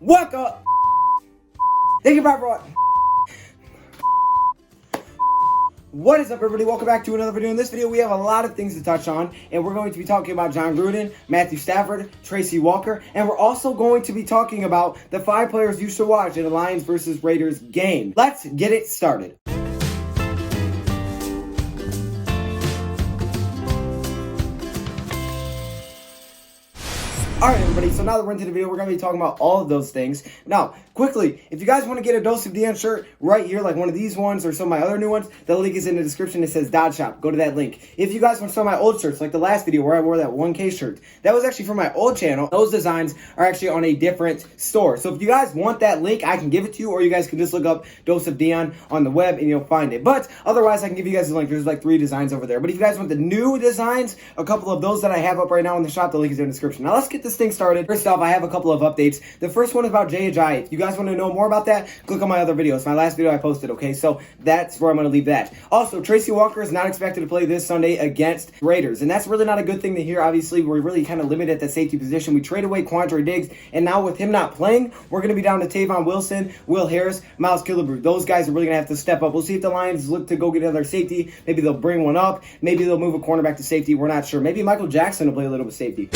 What the? Thank you, bro. What is up, everybody? Welcome back to another video. In this video, we have a lot of things to touch on, and we're going to be talking about Jon Gruden, Matthew Stafford, Tracy Walker, and we're also going to be talking about the 5 players you should watch in the Lions versus Raiders game. Let's get it started. Alright, everybody, so now that we're into the video, we're going to be talking about all of those things. Now, quickly, if you guys want to get a DoseOfDion shirt right here, like one of these ones or some of my other new ones, the link is in the description. It says Dodge Shop. Go to that link. If you guys want some of my old shirts, like the last video where I wore that 1K shirt, that was actually from my old channel. Those designs are actually on a different store. So if you guys want that link, I can give it to you, or you guys can just look up DoseOfDion on the web and you'll find it. But otherwise, I can give you guys a link. There's like 3 designs over there. But if you guys want the new designs, a couple of those that I have up right now in the shop, the link is in the description. Now let's get this thing started. First off, I have a couple of updates. The first one is about Jay Ajayi. If you guys want to know more about that, click on my other videos. My last video I posted, okay? So that's where I'm going to leave that. Also, Tracy Walker is not expected to play this Sunday against Raiders, and that's really not a good thing to hear. Obviously, we're really kind of limited at the safety position. We trade away Quandre Diggs, and now with him not playing, we're going to be down to Tavon Wilson, Will Harris, Miles Killebrew. Those guys are really going to have to step up. We'll see if the Lions look to go get another safety. Maybe they'll bring one up. Maybe they'll move a cornerback to safety. We're not sure. Maybe Michael Jackson will play a little bit of safety.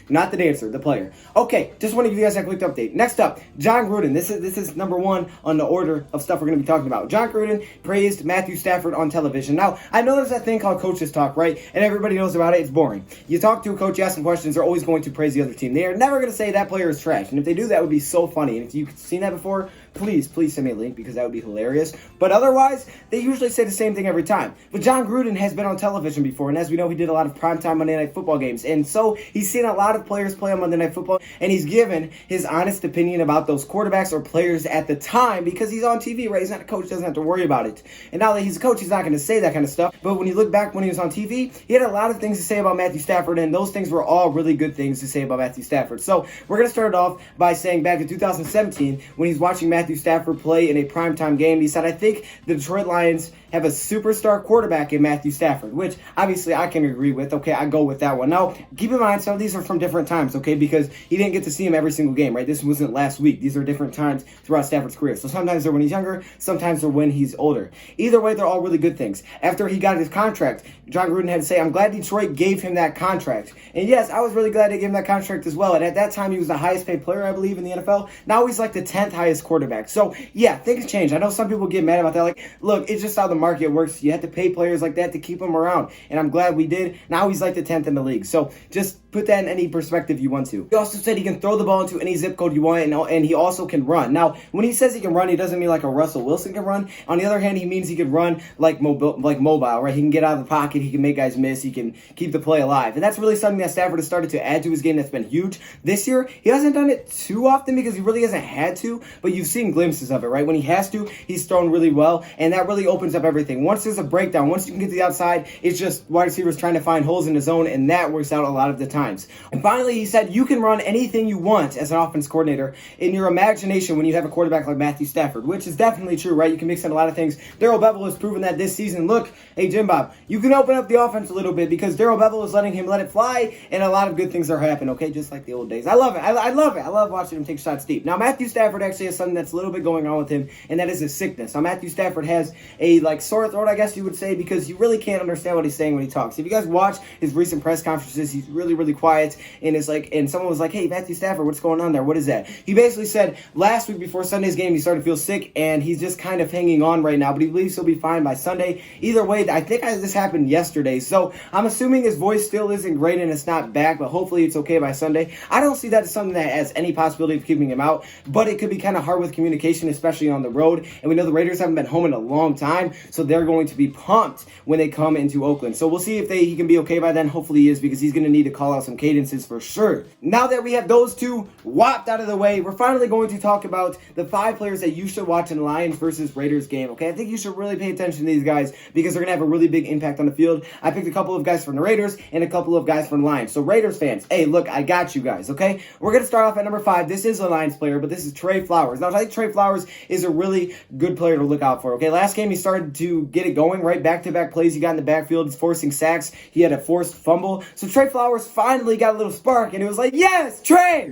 Not the dancer, the player. Okay, just want to give you guys a quick update. Next up, Jon Gruden. This is number 1 on the order of stuff we're going to be talking about. Jon Gruden praised Matthew Stafford on television. Now, I know there's that thing called coaches talk, right? And everybody knows about it. It's boring. You talk to a coach, you ask them questions, they're always going to praise the other team. They are never going to say that player is trash. And if they do, that would be so funny. And if you've seen that before, please send me a link because that would be hilarious. But otherwise, they usually say the same thing every time. But Jon Gruden has been on television before, and as we know, he did a lot of primetime Monday Night Football games. And so he's seen a lot of players play on Monday Night Football, and he's given his honest opinion about those quarterbacks or players at the time because he's on TV, right? He's not a coach, doesn't have to worry about it. And now that he's a coach, he's not going to say that kind of stuff. But when you look back when he was on TV, he had a lot of things to say about Matthew Stafford, and those things were all really good things to say about Matthew Stafford. So we're going to start it off by saying back in 2017, when he's watching Matthew Stafford play in a primetime game, he said, I think the Detroit Lions have a superstar quarterback in Matthew Stafford, which obviously I can agree with. Okay, I go with that one. Now, keep in mind, some of these are from different times, okay, because he didn't get to see him every single game, right? This wasn't last week. These are different times throughout Stafford's career. So sometimes they're when he's younger, sometimes they're when he's older. Either way, they're all really good things. After he got his contract, Jon Gruden had to say, I'm glad Detroit gave him that contract. And yes, I was really glad they gave him that contract as well. And at that time, he was the highest paid player, I believe, in the NFL. Now he's like the 10th highest quarterback. So yeah, things change. I know some people get mad about that. Like, look, it's just how the market works. You have to pay players like that to keep them around. And I'm glad we did. Now he's like the 10th in the league. So just put that in any perspective you want to. He also said he can throw the ball into any zip code you want, and he also can run. Now, when he says he can run, he doesn't mean like a Russell Wilson can run. On the other hand, he means he can run like mobile, right? He can get out of the pocket. He can make guys miss. He can keep the play alive. And that's really something that Stafford has started to add to his game that's been huge. This year, he hasn't done it too often because he really hasn't had to, but you've seen glimpses of it, right? When he has to, he's thrown really well, and that really opens up everything. Once there's a breakdown, once you can get to the outside, it's just wide receivers trying to find holes in the zone, and that works out a lot of the times. And finally, he said you can run anything you want as an offense coordinator in your imagination when you have a quarterback like Matthew Stafford, which is definitely true, right? You can mix in a lot of things. Darrell Bevell has proven that this season. Look, hey, Jim Bob, you can open up the offense a little bit because Darrell Bevell is letting him let it fly, and a lot of good things are happening, okay? Just like the old days. I love it. I love it. I love watching him take shots deep. Now, Matthew Stafford actually has something that's a little bit going on with him, and that is his sickness. Now, Matthew Stafford has a sore throat, I guess you would say, because you really can't understand what he's saying when he talks. If you guys watch his recent press conferences, he's really, really quiet, and someone was like, hey, Matthew Stafford, what's going on there? What is that? He basically said last week before Sunday's game, he started to feel sick, and he's just kind of hanging on right now, but he believes he'll be fine by Sunday. Either way, I think this happened yesterday, so I'm assuming his voice still isn't great and it's not back, but hopefully it's okay by Sunday. I don't see that as something that has any possibility of keeping him out, but it could be kind of hard with communication, especially on the road, and we know the Raiders haven't been home in a long time, so they're going to be pumped when they come into Oakland. So we'll see if he can be okay by then. Hopefully he is, because he's going to need to call out some cadences for sure. Now that we have those two whopped out of the way, we're finally going to talk about the 5 players that you should watch in the Lions versus Raiders game, okay? I think you should really pay attention to these guys because they're going to have a really big impact on the field. I picked a couple of guys from the Raiders and a couple of guys from the Lions. So Raiders fans, hey, look, I got you guys, okay? We're going to start off at number 5. This is a Lions player, but this is Trey Flowers. Now, I think Trey Flowers is a really good player to look out for, okay? Last game, he started to get it going, right? Back-to-back plays. He got in the backfield. He's forcing sacks. He had a forced fumble. So Trey Flowers finally got a little spark, and it was like, yes, Trey!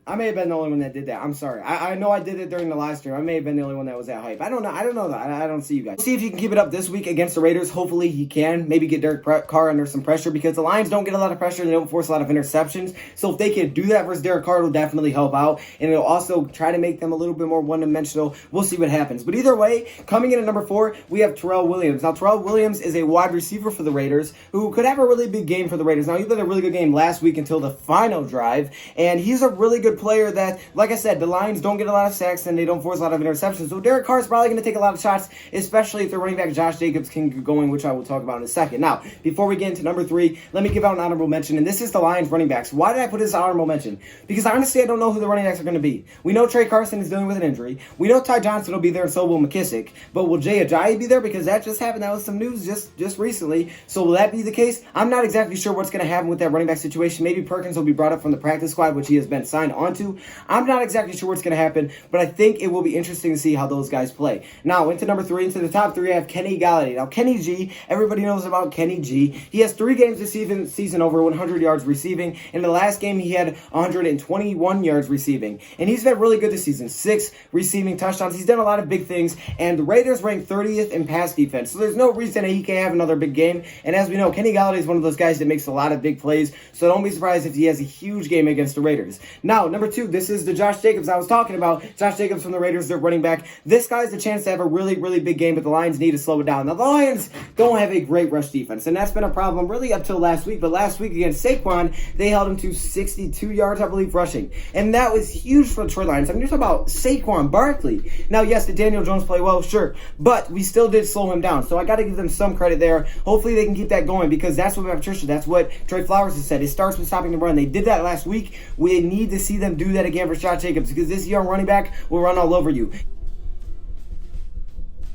I may have been the only one that did that. I'm sorry. I know I did it during the live stream. I may have been the only one that was that hype. I don't know. I don't know that. I don't see you guys. See if he can keep it up this week against the Raiders. Hopefully he can. Maybe get Derek Carr under some pressure because the Lions don't get a lot of pressure. They don't force a lot of interceptions. So if they can do that versus Derek Carr, it'll definitely help out. And it'll also try to make them a little bit more one-dimensional. We'll see what happens. But either way, coming in at number 4, we have Terrell Williams. Now, Terrell Williams is a wide receiver for the Raiders who could have a really big game for the Raiders. Now, he played a really good game last week until the final drive. And he's a really good player that, like I said, the Lions don't get a lot of sacks and they don't force a lot of interceptions. So Derek Carr is probably going to take a lot of shots, especially if the running back Josh Jacobs can get going, which I will talk about in a second. Now, before we get into number 3, let me give out an honorable mention, and this is the Lions running backs. Why did I put this honorable mention? Because honestly, I don't know who the running backs are going to be. We know Trey Carson is dealing with an injury. We know Ty Johnson will be there, and so will McKissick. But will Jay Ajayi be there? Because that just happened. That was some news just recently. So will that be the case? I'm not exactly sure what's going to happen with that running back situation. Maybe Perkins will be brought up from the practice squad, which he has been signed onto. I'm not exactly sure what's going to happen, but I think it will be interesting to see how those guys play. Now, into number 3, into the top 3, I have Kenny Galladay. Now, Kenny G, everybody knows about Kenny G. He has 3 games this season over 100 yards receiving. In the last game, he had 121 yards receiving. And he's been really good this season. 6 receiving touchdowns. He's done a lot of big things. And the Raiders rank 30th in pass defense. So there's no reason that he can't have another big game. And as we know, Kenny Galladay is one of those guys that makes a lot of big plays. So don't be surprised if he has a huge game against the Raiders. Now, number 2, this is the Josh Jacobs I was talking about. Josh Jacobs from the Raiders, their running back. This guy's the chance to have a really, really big game, but the Lions need to slow it down. Now, the Lions don't have a great rush defense, and that's been a problem really up till last week. But last week against Saquon, they held him to 62 yards, I believe, rushing. And that was huge for the Detroit Lions. I mean, you're talking about Saquon Barkley. Now, yes, did Daniel Jones play well? Sure. But we still did slow him down. So I got to give them some credit there. Hopefully they can keep that going because that's what Patricia, that's what Trey Flowers has said. It starts with stopping the run. They did that last week. We need to see them do that again for Josh Jacobs because this young running back will run all over you.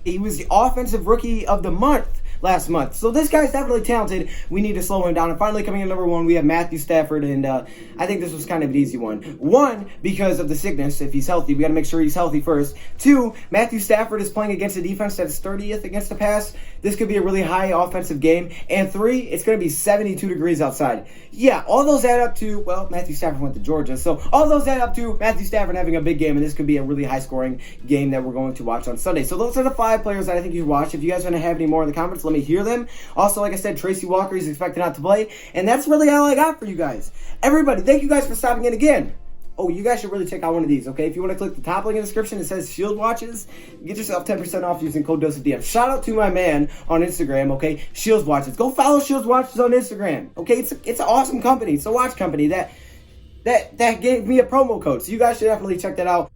He was the offensive rookie of the month last month. So this guy's definitely talented. We need to slow him down. And finally, coming in number 1, we have Matthew Stafford. And I think this was kind of an easy one. 1, because of the sickness. If he's healthy, we got to make sure he's healthy first. 2, Matthew Stafford is playing against a defense that's 30th against the pass. This could be a really high offensive game. And 3, it's going to be 72 degrees outside. Yeah, all those add up to, well, Matthew Stafford went to Georgia. So all those add up to Matthew Stafford having a big game. And this could be a really high-scoring game that we're going to watch on Sunday. So those are the 5 players that I think you should watch. If you guys want to have any more in the comments, let me hear them. Also, like I said, Tracy Walker is expected not to play. And that's really all I got for you guys. Everybody, thank you guys for stopping in again. Oh, you guys should really check out one of these, okay? If you want to click the top link in the description, it says Shield Watches. Get yourself 10% off using code DoseOfDion. Shout out to my man on Instagram, okay? Shields Watches. Go follow Shields Watches on Instagram, okay? It's an awesome company. It's a watch company that gave me a promo code. So you guys should definitely check that out.